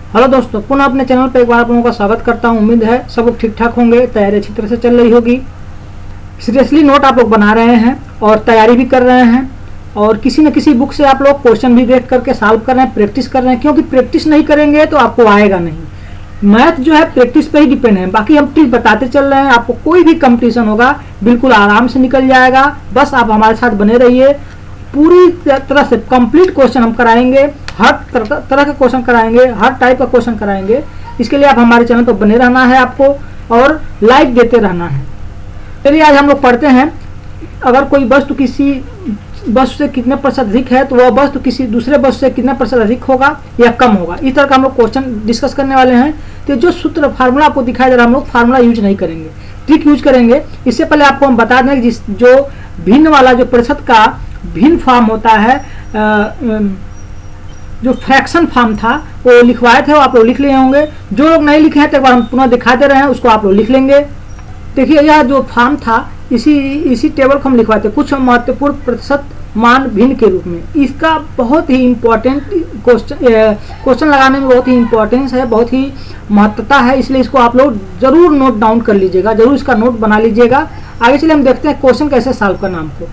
Hello दोस्तों, पुनः अपने चैनल पर एक बार आप लोगों का स्वागत करता हूं। उम्मीद है सब लोग ठीक ठाक होंगे, तैयारी अच्छी तरह से चल रही होगी। सीरियसली नोट आप लोग बना रहे हैं और तैयारी भी कर रहे हैं, और किसी न किसी बुक से आप लोग क्वेश्चन भी देख करके सॉल्व कर रहे हैं, प्रैक्टिस कर रहे हैं, क्योंकि प्रैक्टिस नहीं करेंगे तो आपको आएगा नहीं। मैथ जो है प्रैक्टिस पे ही डिपेंड है। बाकी हम टिप्स बताते चल रहे हैं, आपको कोई भी कंपटीशन होगा बिल्कुल आराम से निकल जाएगा। बस आप हमारे साथ बने रहिए, पूरी तरह से कंप्लीट क्वेश्चन हम कराएंगे, हर तरह के क्वेश्चन कराएंगे, हर टाइप का क्वेश्चन कराएंगे। इसके लिए आप हमारे चैनल पर बने रहना है आपको, और लाइक देते रहना है। चलिए आज हम लोग पढ़ते हैं, अगर कोई वस्तु किसी वस्तु से कितने प्रतिशत अधिक है तो वह वस्तु किसी दूसरे वस्तु से कितने प्रतिशत अधिक होगा या कम होगा। इस तरह का हम लोग क्वेश्चन डिस्कस करने वाले हैं। तो जो सूत्र फार्मूला आपको दिखाई दे रहा है, हम लोग फार्मूला यूज नहीं करेंगे, ट्रिक यूज करेंगे। इससे पहले आपको हम बता दें कि जो भिन्न वाला जो प्रतिशत का भिन्न फॉर्म होता है, जो फ्रैक्शन फॉर्म था वो लिखवाए थे, वो आप लोग लिख लिए होंगे। जो लोग नहीं लिखे हैं तो एक बार हम पुनः दिखा दे रहे हैं, उसको आप लोग लिख लेंगे। देखिए यह जो फॉर्म था, इसी टेबल को हम लिखवाए थे, कुछ महत्वपूर्ण प्रतिशत मान भिन्न के रूप में। इसका बहुत ही इम्पोर्टेंट क्वेश्चन लगाने में बहुत ही इम्पोर्टेंस है, बहुत ही महत्वता है, इसलिए इसको आप लोग जरूर नोट डाउन कर लीजिएगा, जरूर इसका नोट बना लीजिएगा। आगे चलिए हम देखते हैं क्वेश्चन कैसे सॉल्व करना हमको।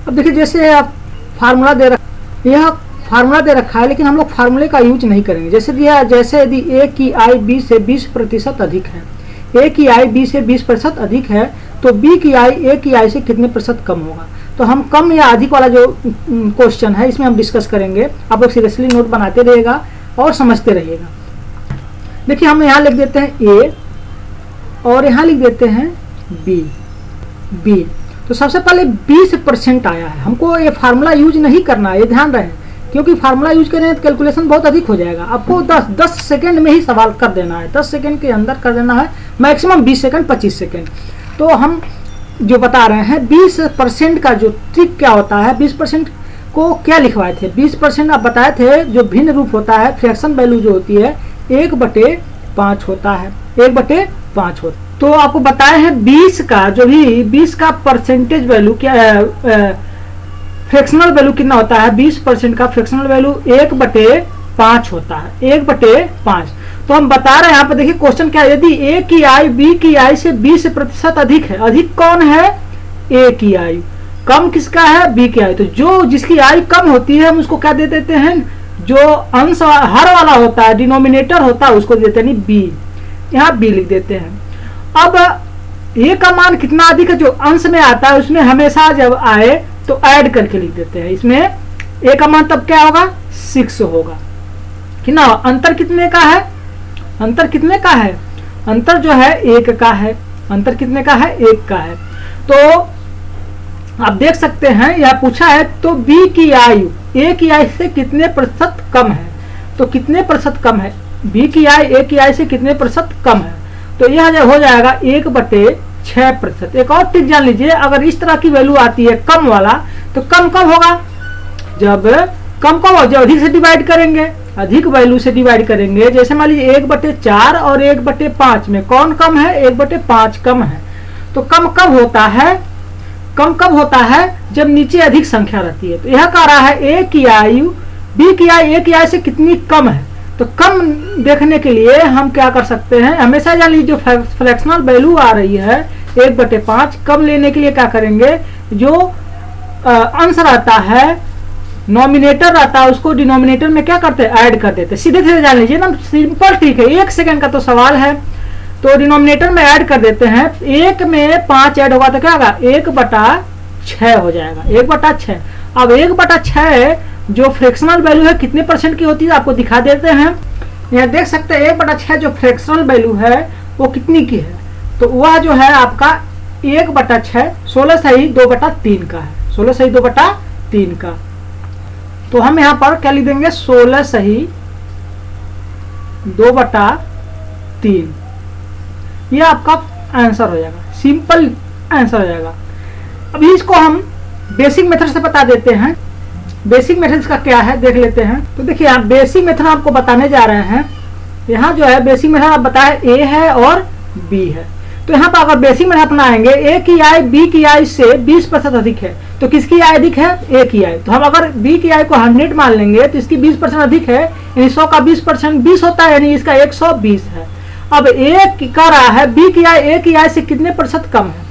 अब देखिए जैसे आप फार्मूला दे रखा, यह फार्मूला दे रखा है, लेकिन हम लोग फार्मूले का यूज नहीं करेंगे। जैसे यदि ए की आई बी से 20% अधिक है, ए की आई बी से 20% अधिक है, तो बी की आई ए की आई से कितने प्रतिशत कम होगा। तो हम कम या अधिक वाला जो क्वेश्चन है इसमें हम डिस्कस करेंगे। आप लोग सीरियसली नोट बनाते रहिएगा और समझते रहिएगा। देखिए हम यहाँ लिख देते हैं ए और यहाँ लिख देते हैं बी। तो सबसे पहले 20% आया है, हमको ये फार्मूला यूज नहीं करना है, ये ध्यान रहे, क्योंकि फार्मूला यूज करें तो कैलकुलेशन बहुत अधिक हो जाएगा। आपको 10 सेकंड में ही सवाल कर देना है, 10 सेकंड के अंदर कर देना है, मैक्सिमम 20 सेकंड 25 सेकंड। तो हम जो बता रहे हैं 20% का जो ट्रिक क्या होता है, 20% को क्या लिखवाए थे, 20% आप बताए थे जो भिन्न रूप होता है, फ्रैक्शन वैल्यू जो होती है 1/5 होता है, 1/5 होता है। तो आपको बताए हैं 20 का परसेंटेज वैल्यू क्या है, फ्रैक्शनल वैल्यू कितना होता है, 20% का फ्रैक्शनल वैल्यू 1/5 होता है, 1/5। तो हम बता रहे हैं यहाँ पे, देखिए क्वेश्चन क्या है, यदि ए की आई बी की आई से 20% अधिक है, अधिक कौन है, ए की आई, कम किसका है, बी की आई। तो जो जिसकी आई कम होती है हम उसको क्या दे देते हैं, जो अंश हर वाला होता है, डिनोमिनेटर होता है, उसको देते हैं बी, यहाँ बी लिख देते हैं। अब ए का मान कितना अधिक है, जो अंश में आता है उसमें हमेशा जब आए तो ऐड करके लिख देते हैं। इसमें ए का मान तब क्या होगा, 6 होगा कि ना। अंतर कितने का है, अंतर कितने का है, अंतर जो है 1 का है, अंतर कितने का है, 1 का है। तो आप देख सकते हैं यह पूछा है, तो बी की आयु ए की आयु से कितने प्रतिशत कम है, तो कितने प्रतिशत कम है, बी की आयु ए की आयु से कितने प्रतिशत कम है। तो यह हो जाएगा 1/6%। एक और ट्रिक जान लीजिए, अगर इस तरह की वैल्यू आती है कम वाला, तो कम कब होगा, जब कम कब हो, जब अधिक से डिवाइड करेंगे, अधिक वैल्यू से डिवाइड करेंगे। जैसे मान लीजिए 1/4 और 1/5 में कौन कम है, 1/5 कम है। तो कम कब होता है, कम कब होता है, जब नीचे अधिक संख्या रहती है। तो यह कह रहा है ए की आयु बी की आयु ए की आयु से कितनी कम है। तो कम देखने के लिए हम क्या कर सकते हैं, हमेशा जान लीजिए जो फ्रैक्शनल वैल्यू आ रही है 1/5, कम लेने के लिए क्या करेंगे, जो अंश रहता है, नॉमिनेटर रहता है, उसको डिनोमिनेटर में क्या करते हैं, ऐड कर देते हैं। सीधे सीधे जान लीजिए ना, सिंपल ट्रिक है, 1 सेकंड का तो सवाल है। तो डिनोमिनेटर में ऐड कर देते हैं, 1 में 5 ऐड होगा तो क्या होगा, 1/6 हो जाएगा, 1/6। अब 1/6 जो फ्रैक्शनल वैल्यू है कितने परसेंट की होती है आपको दिखा देते हैं। यहाँ देख सकते हैं 1/6 जो फ्रैक्शनल वैल्यू है वो कितनी की है, तो वह जो है आपका 1/6 16 सही 2/3 का है, 16 सही 2/3 का। तो हम यहाँ पर क्या लिख देंगे, 16 सही 2/3, यह आपका आंसर हो जाएगा, सिंपल आंसर हो जाएगा। अभी इसको हम बेसिक मेथड से बता देते हैं। बेसिक मेथड का क्या है देख लेते हैं। तो देखिए आप बेसिक मेथड आपको बताने जा रहे हैं। यहाँ जो है बेसिक मेथड आप बताए ए है और बी है। तो यहाँ पर अगर बेसिक मेथड अपनाएंगे, ए की आई बी की आई से 20% अधिक है, तो किसकी आय अधिक है? ए की आय। तो हम अगर बी की आय को 100 मान लेंगे तो इसकी 20% अधिक है, यानी 100 का 20% 20 होता है, यानी इसका 120 है। अब ए कह रहा है बी की आय ए की आय से कितने प्रतिशत कम है,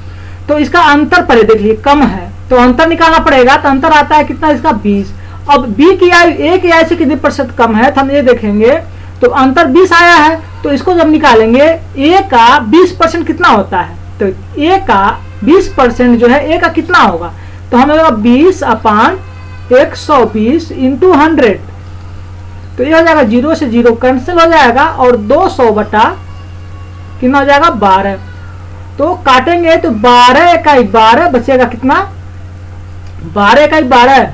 तो इसका अंतर पहले देख लीजिए, कम है तो अंतर निकालना पड़ेगा, तो अंतर आता है कितना? इसका 20। अब बी की आय ए की आय से कितने प्रतिशत कम है, तो हम ये देखेंगे, तो अंतर 20 आया है, तो इसको जब निकालेंगे ए का 20% कितना होता है, तो ए का 20% जो है ए का कितना होगा, तो हमें 20/120 इंटू 100, तो ये हो जाएगा 0 से 0 कैंसिल हो जाएगा और 200 बटा कितना हो जाएगा? 12। तो काटेंगे तो 12 इकाई 12 बचेगा कितना? 12 इकाई 12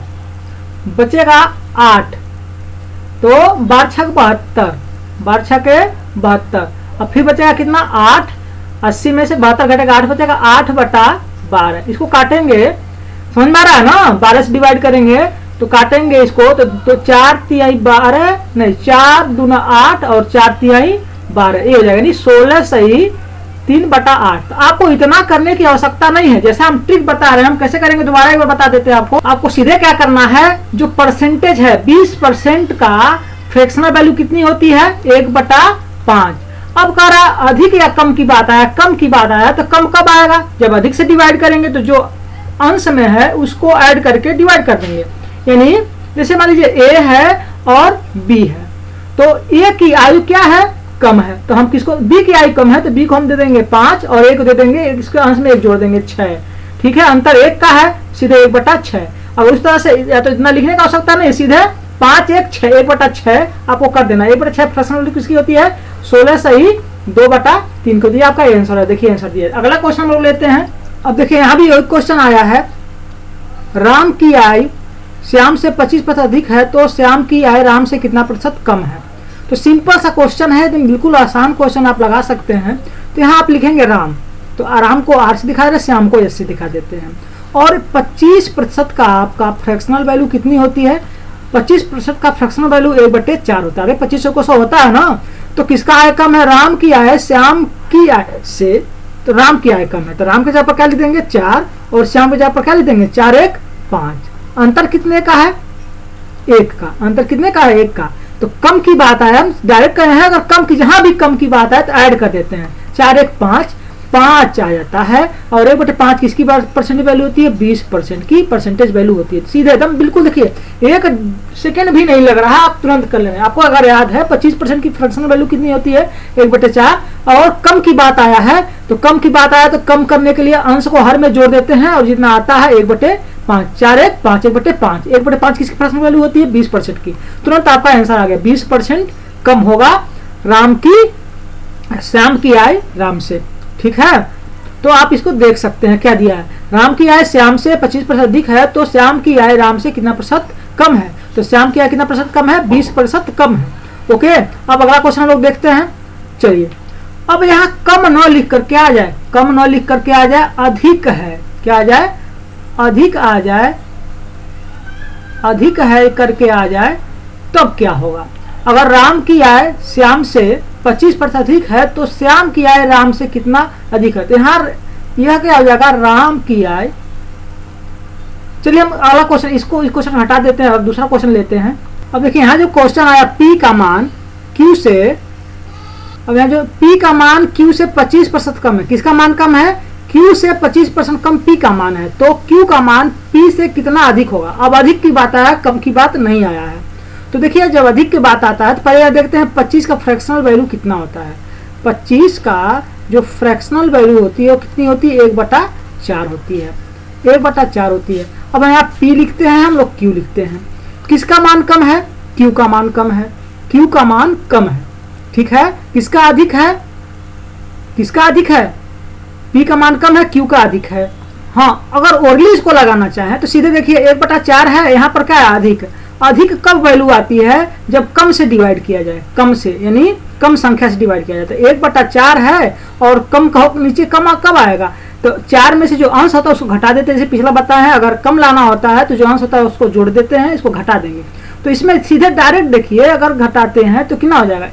बचेगा 8, तो 12 छक 72, 12 छक 72। अब फिर बचेगा कितना? 8, 80 में से 72 घटेगा 8 बचेगा 8/12। इसको काटेंगे, समझ में आ रहा है ना? 12 से डिवाइड करेंगे तो काटेंगे इसको, तो 4 तिहाई 12 नहीं, 4 दूना 8 और 4 तिहाई 12, ये हो जाएगा, यानी 16 सही 3/8। तो आपको इतना करने की आवश्यकता नहीं है, जैसे हम ट्रिक बता रहे हैं, हम कैसे करेंगे दोबारा एक बार बता देते हैं आपको सीधे क्या करना है, जो परसेंटेज है 20% का फ्रैक्शनल वैल्यू कितनी होती है? 1/5। अब कह रहा है अधिक या कम की बात आया, कम की बात आया, तो कम कब आएगा? जब अधिक से डिवाइड करेंगे, तो जो अंश में है उसको ऐड करके डिवाइड कर देंगे। यानी जैसे मान लीजिए ए है और बी है, तो ए की आयु क्या है? कम है, तो हम किसको? बी की आयु कम है, तो बी को हम दे देंगे 5 और ए को दे देंगे, इसके अंश में 1 जोड़ देंगे 6। ठीक है, अंतर 1 का है, सीधे 1/6। अब उस तरह से या तो इतना लिखने का आवश्यकता नहीं, सीधे 5 1 6 1/6 आपको कर देना। 1/6 फ्रैक्शनल किसकी होती है? 16 सही 2/3 को दिया, आपका आंसर है। देखिए आंसर दिया। अगला क्वेश्चन हम लोग लेते हैं। अब देखिए यहाँ भी एक क्वेश्चन आया है, राम की आय श्याम से 25% अधिक है, तो श्याम की आय राम से कितना प्रतिशत कम है। तो सिंपल सा क्वेश्चन है, बिल्कुल आसान क्वेश्चन आप लगा सकते हैं। तो यहाँ आप लिखेंगे राम, तो राम को R से दिखा रहे, श्याम को S से दिखा देते हैं। और 25% का आपका फ्रैक्शनल वैल्यू कितनी होती है? 25% का फ्रैक्शनल वैल्यू 1/4 होता है। 2500 को 100 होता है ना, तो किसका आय कम है? राम की आय श्याम की आय से, तो राम की आय कम है, तो राम के जगह पर क्या लिख देंगे? 4, और श्याम के जगह पर क्या लिख देंगे? 4 1 5। अंतर कितने का है? 1 का। अंतर कितने का है? 1 का। तो कम की बात आया, हम डायरेक्ट कहे हैं, अगर कम की जहां भी कम की बात आए तो ऐड कर देते हैं। 4 1 5 5 आ जाता है, और 1/5 किसकी परसेंटेज वैल्यू होती है? 20% की परसेंटेज वैल्यू होती है। सीधे एकदम बिल्कुल देखिए, 1 सेकेंड भी नहीं लग रहा, आप तुरंत कर लेंगे। आपको अगर याद है 25% की फ्रैक्शनल वैल्यू कितनी होती है? 1/4। और कम की बात आया है, तो कम की बात आया तो कम करने के लिए अंश को हर में जोड़ देते हैं, और जितना आता है 1/5। 4 1 5 1/5। 1/5 किसकी फ्रैक्शनल वैल्यू होती है? 20% की। तुरंत आपका आंसर आ गया, 20% कम होगा राम की श्याम की आय राम से। ठीक है, तो आप इसको देख सकते हैं क्या दिया है। राम की आय श्याम से 25% अधिक है, तो श्याम की आय राम से कितना प्रतिशत कम है? तो श्याम की आय कितना प्रतिशत कम है? 20% कम है। ओके, अब अगला क्वेश्चन हम लोग देखते हैं। चलिए, अब यहाँ कम न लिख कर क्या आ जाए? कम न लिख कर क्या आ जाए? अधिक है। क्या आ जाए? अधिक आ जाए, अधिक है करके आ जाए, तब क्या होगा? अगर राम की आय श्याम से 25% अधिक है, तो श्याम की आय राम से कितना अधिक है? तो यहाँ यह क्या हो जाएगा? राम की आय। चलिए हम अगला क्वेश्चन, इसको इस क्वेश्चन हटा देते हैं और दूसरा क्वेश्चन लेते हैं। अब देखिए यहाँ जो क्वेश्चन आया P का मान Q से, अब यहाँ जो P का मान Q से 25% कम है। किसका मान कम है? Q से 25% कम P का मान है, तो Q का मान P से कितना अधिक होगा? अब अधिक की बात आया, कम की बात नहीं आया है। तो देखिए जब अधिक की बात आता है तो पहले देखते हैं 25 का फ्रैक्शनल वैल्यू कितना होता है। 25 का जो फ्रैक्शनल वैल्यू होती है वो कितनी होती है? 1/4 होती है। 1/4 होती है। अब यहाँ P लिखते हैं हम लोग, Q लिखते हैं। किसका मान कम है? Q का मान कम है। Q का मान कम है। ठीक है, किसका अधिक है? किसका अधिक है? P का मान कम है, Q का अधिक है। हाँ, अगर ओरली इसको लगाना चाहें तो सीधे देखिए 1/4 है, यहाँ पर क्या है? अधिक। अधिक कब वैल्यू आती है? जब कम से डिवाइड किया जाए, कम से, यानी कम संख्या से डिवाइड किया जाता है। 1/4 है और कम कहो नीचे कम कब आएगा? तो 4 में से जो अंश होता है उसको घटा देते हैं, जैसे पिछला बताया है। अगर कम लाना होता है तो जो अंश होता है उसको जोड़ देते हैं, इसको घटा देंगे। तो इसमें सीधे डायरेक्ट देखिए, अगर घटाते हैं तो कितना हो जाएगा?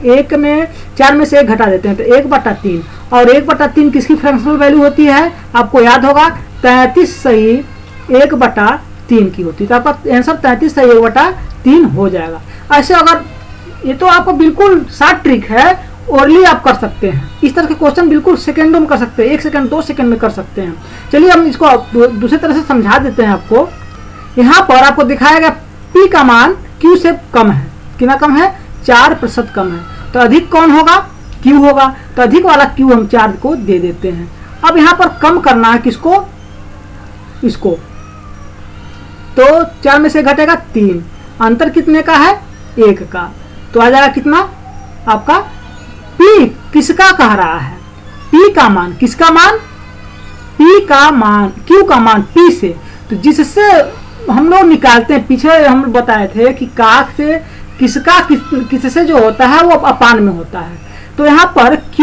4 में से 1 घटा देते हैं तो 1/3। और 1/3 किसकी फ्रैक्शनल वैल्यू होती है? आपको याद होगा 33 सही 1/3 की होती है। तो आपका आंसर 33/1/3 हो जाएगा। ऐसे अगर ये तो आपको बिल्कुल शॉर्ट ट्रिक है, ओरली आप कर सकते हैं। इस तरह के क्वेश्चन बिल्कुल सेकेंडों में कर सकते हैं, 1 सेकंड 2 सेकंड में कर सकते हैं। चलिए हम इसको दूसरी तरह से समझा देते हैं आपको। यहाँ पर आपको दिखाया गया P का मान Q से कम है। कितना कम है? 4% कम है। तो अधिक कौन होगा? Q होगा। तो अधिक वाला Q हम 4 को दे देते हैं। अब यहाँ पर कम करना है किसको? इसको। तो 4 में से घटेगा 3, अंतर कितने का है? 1 का। तो आ जाएगा कितना आपका? P किसका कह रहा है? P का मान किसका मान? P का मान Q का मान P से। तो जिससे हम लोग निकालते हैं, पीछे हम बताए थे कि काक से किससे जो होता है वो अपान में होता है। तो यहाँ पर Q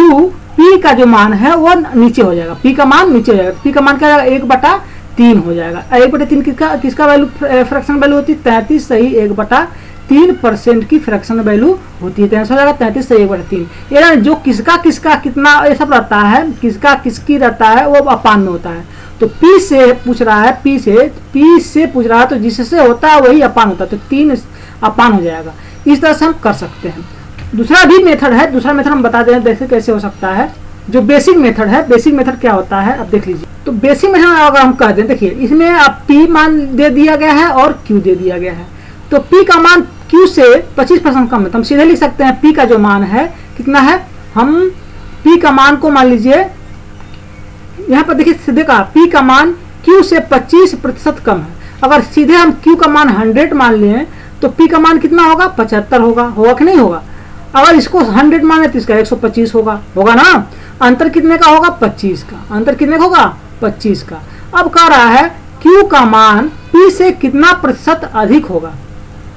P का जो मान है वो नीचे हो जाएगा, P का मान नीचे हो जाएगा। P का मान क्या जाएगा? 1/3 हो जाएगा। 1/3 किसका वैल्यू, फ्रैक्शन वैल्यू होती है? 33/1/3% की फ्रैक्शन वैल्यू होती है। तो आंसर हो जाएगा 33/1/3। ये जो किसका कितना ये सब रहता है, किसका किसकी रहता है, वो अपान में होता है। तो P से पूछ रहा है, P से पूछ रहा है, तो जिससे होता है वही अपान होता है। तो 3 अपान हो जाएगा। इस तरह से हम कर सकते हैं। दूसरा भी मेथड है, दूसरा मेथड हम बता दें देखिए कैसे हो सकता है। जो बेसिक मेथड है, बेसिक मेथड क्या होता है अब देख लीजिए। तो बेसिक मेथड अगर हम कह दें, देखिए इसमें आप P मान दे दिया गया है और Q दे दिया गया है। तो P का मान Q से 25% कम है। तो हम सीधे लिख सकते हैं P का जो मान है कितना है? हम P का मान को मान लीजिए, यहाँ पर देखिए सीधे का P का मान Q से 25% कम है। अगर सीधे हम Q का मान 100 मान लें तो P का मान कितना होगा? 75 होगा कि नहीं होगा? अगर इसको 100 माने तो इसका 125 होगा ना। अंतर कितने का होगा? 25 का। अंतर कितने का होगा? 25 का। अब कह रहा है Q का मान P से कितना प्रतिशत अधिक होगा?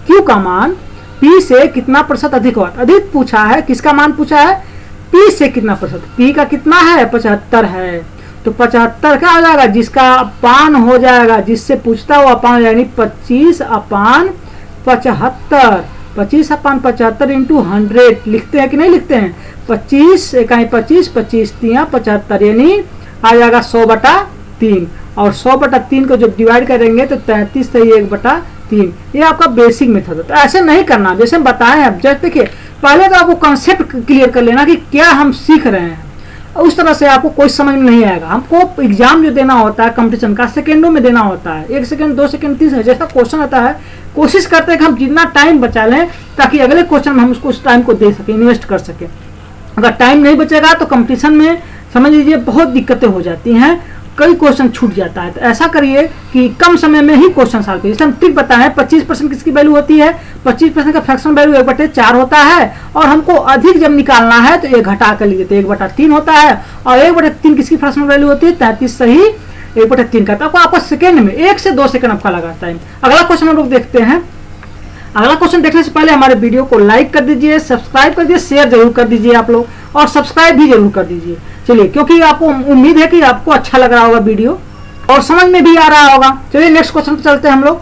Q का मान P से कितना प्रतिशत अधिक होगा? अधिक पूछा है, किसका मान पूछा है? P से कितना प्रतिशत? P का कितना है? 75 है। तो 75 क्या हो जाएगा? जिसका अपान हो जाएगा, जिससे पूछता वो अपान, यानी 25/75। 25/75 इंटू 100 लिखते हैं कि नहीं लिखते हैं? 25 इकाई 25, 25 तिया 75, यानी आ जाएगा 100/3। और 100/3 को जब डिवाइड करेंगे तो 33/1/3। ये आपका बेसिक मेथड है। तो ऐसे नहीं करना, जैसे हम बताएं। अब जैसे देखिए पहले तो आपको कंसेप्ट क्लियर कर लेना कि क्या हम सीख रहे हैं। उस तरह से आपको कोई समझ में नहीं आएगा। हमको एग्जाम जो देना होता है कंपटीशन का, सेकंडों में देना होता है। 1 सेकंड 2 सेकंड 3 सेकंड जैसा क्वेश्चन आता है, कोशिश करते हैं कि हम जितना टाइम बचा लें ताकि अगले क्वेश्चन में हम उसको उस टाइम को दे सकें, इन्वेस्ट कर सकें। अगर टाइम नहीं बचेगा तो कंपटीशन में समझ लीजिए बहुत दिक्कतें हो जाती हैं, कई क्वेश्चन छूट जाता है। तो ऐसा करिए कि कम समय में ही क्वेश्चन सॉल्व करिए। इसलिए हम ट्रिक बताएं, 25% किसकी वैल्यू होती है? 25% का फ्रैक्शन वैल्यू 1/4 होता है। और हमको अधिक जब निकालना है तो 1 घटा कर लीजिए, तो 1/3 होता है। और 1/3 किसकी फ्रैक्शन वैल्यू होती है? 33/1/3 का। तो आपको सेकंड में 1 से 2 सेकंड आपका लगाता है। अगला क्वेश्चन हम लोग देखते हैं। अगला क्वेश्चन देखने से पहले हमारे वीडियो को लाइक कर दीजिए, सब्सक्राइब कर दीजिए, शेयर जरूर कर दीजिए आप लोग, और सब्सक्राइब भी जरूर कर दीजिए। चलिए, क्योंकि आपको उम्मीद है कि आपको अच्छा लग रहा होगा वीडियो और समझ में भी आ रहा होगा। चलिए नेक्स्ट क्वेश्चन पे चलते हैं हम लोग।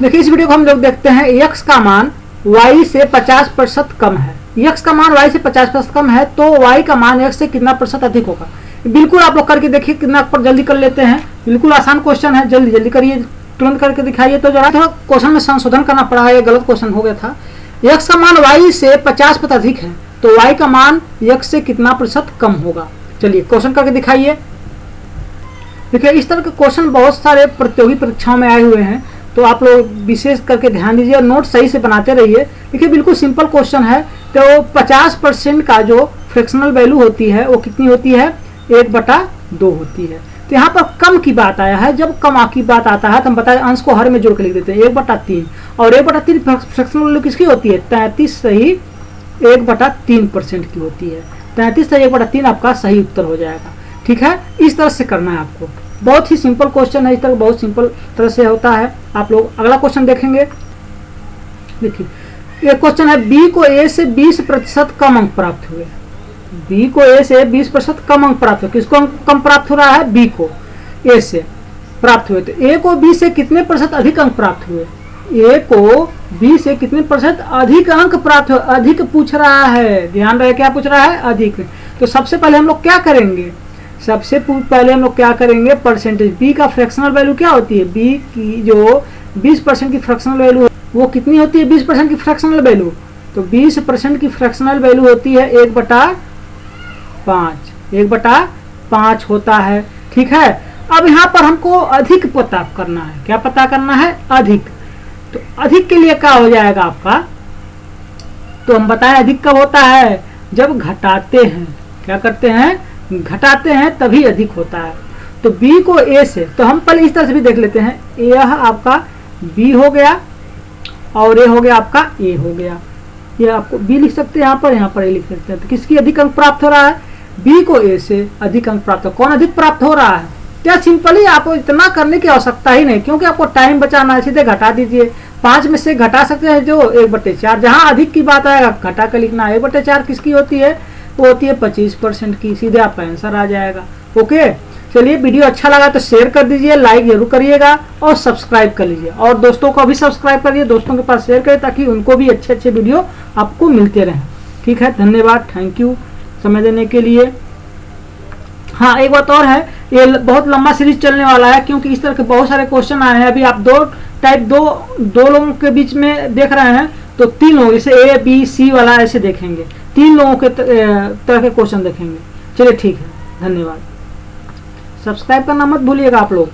देखिए इस वीडियो को हम लोग देखते हैं। x का मान y से 50% कम है। x का मान y से 50% कम है तो y का मान x से कितना प्रतिशत अधिक होगा? बिल्कुल आप लोग करके देखिए, कितना पर जल्दी कर लेते हैं। बिल्कुल आसान क्वेश्चन है, जल्दी जल्दी करिए, तुरंत करके दिखाइए। तो जरा थोड़ा क्वेश्चन में संशोधन करना पड़ा है, ये गलत क्वेश्चन हो गया था। x का मान y से 50% अधिक है तो y का मान x से कितना प्रतिशत कम होगा? चलिए क्वेश्चन करके दिखाइए। देखिए इस तरह के क्वेश्चन बहुत सारे प्रतियोगी परीक्षाओं में आए हुए हैं, तो आप लोग विशेष करके ध्यान दीजिए और नोट सही से बनाते रहिए। देखिए बिल्कुल सिंपल क्वेश्चन है। तो 50% का जो फ्रैक्शनल वैल्यू होती है वो कितनी होती है? 1/2 होती है। तो यहाँ पर कम की बात आया है। जब कम की बात आता है तो हम बताए अंश को हर में जोड़ के लिख देते हैं 1/3। और 1/3 फ्रैक्शनल वैल्यू किसकी होती है? 33/1/3% की होती है। 33/1/3 आपका सही उत्तर हो जाएगा। ठीक है, इस तरह से करना है आपको। बहुत ही सिंपल क्वेश्चन है, इस तरह बहुत सिंपल तरह से होता है। आप लोग अगला क्वेश्चन देखेंगे। देखिए ये क्वेश्चन है, बी को ए से 20% कम अंक प्राप्त हुए। बी को ए से 20% कम अंक प्राप्त हुए। किसको कम प्राप्त हो रहा है? बी को ए से प्राप्त हुए। तो ए को बी से कितने प्रतिशत अधिक अंक प्राप्त हुए? ए को बी से कितने प्रतिशत अधिक अंक प्राप्त हुए? अधिक पूछ रहा है, ध्यान रहे क्या पूछ रहा है? अधिक। तो सबसे पहले हम लोग क्या करेंगे? सबसे पहले हम लोग क्या करेंगे, परसेंटेज। बी का फ्रैक्शनल वैल्यू क्या होती है, बी की जो 20% की फ्रैक्शनल वैल्यू वो कितनी होती है, 20% की फ्रैक्शनल वैल्यू। तो 20% की फ्रैक्शनल वैल्यू होती है 1/5, 1/5 होता है। ठीक है, अब यहाँ पर हमको अधिक पता करना है। क्या पता करना है, अधिक। तो अधिक के लिए क्या हो जाएगा आपका, तो हम बताएं अधिक कब होता है, जब घटाते हैं। क्या करते हैं, घटाते हैं, तभी अधिक होता है। तो b को a से, तो हम पहले इस तरह से भी देख लेते हैं, यह आपका b हो गया और ये हो गया आपका a हो गया। ये आपको b लिख सकते हैं, यहाँ पर a लिख सकते हैं। तो किसकी अधिक अंक प्राप्त हो रहा है, b को a से अधिक अंक प्राप्त हो। कौन अधिक प्राप्त हो रहा है, क्या सिंपली आपको इतना करने की आवश्यकता ही नहीं, क्योंकि आपको टाइम बचाना है। सीधे घटा दीजिए, 5 में से घटा सकते हैं जो 1/4। जहां अधिक की बात आएगा घटा कर लिखना है। 1/4 किसकी होती है, वो होती है 25% की। सीधे आपका आंसर आ जाएगा। ओके, चलिए वीडियो अच्छा लगा तो शेयर कर दीजिए, लाइक जरूर करिएगा और सब्सक्राइब कर लीजिए। और दोस्तों को भी सब्सक्राइब करिए, दोस्तों के पास शेयर करें ताकि उनको भी अच्छे अच्छे वीडियो आपको मिलते रहें। ठीक है, धन्यवाद, थैंक यू समय देने के लिए। हाँ, एक बात और है, ये बहुत लंबा सीरीज चलने वाला है, क्योंकि इस तरह के बहुत सारे क्वेश्चन आए हैं। अभी आप दो लोगों के बीच में देख रहे हैं, तो 3 लोग, जैसे A B C वाला ऐसे देखेंगे, 3 लोगों के तरह के क्वेश्चन देखेंगे। चलिए ठीक है, धन्यवाद। सब्सक्राइब करना मत भूलिएगा आप लोग।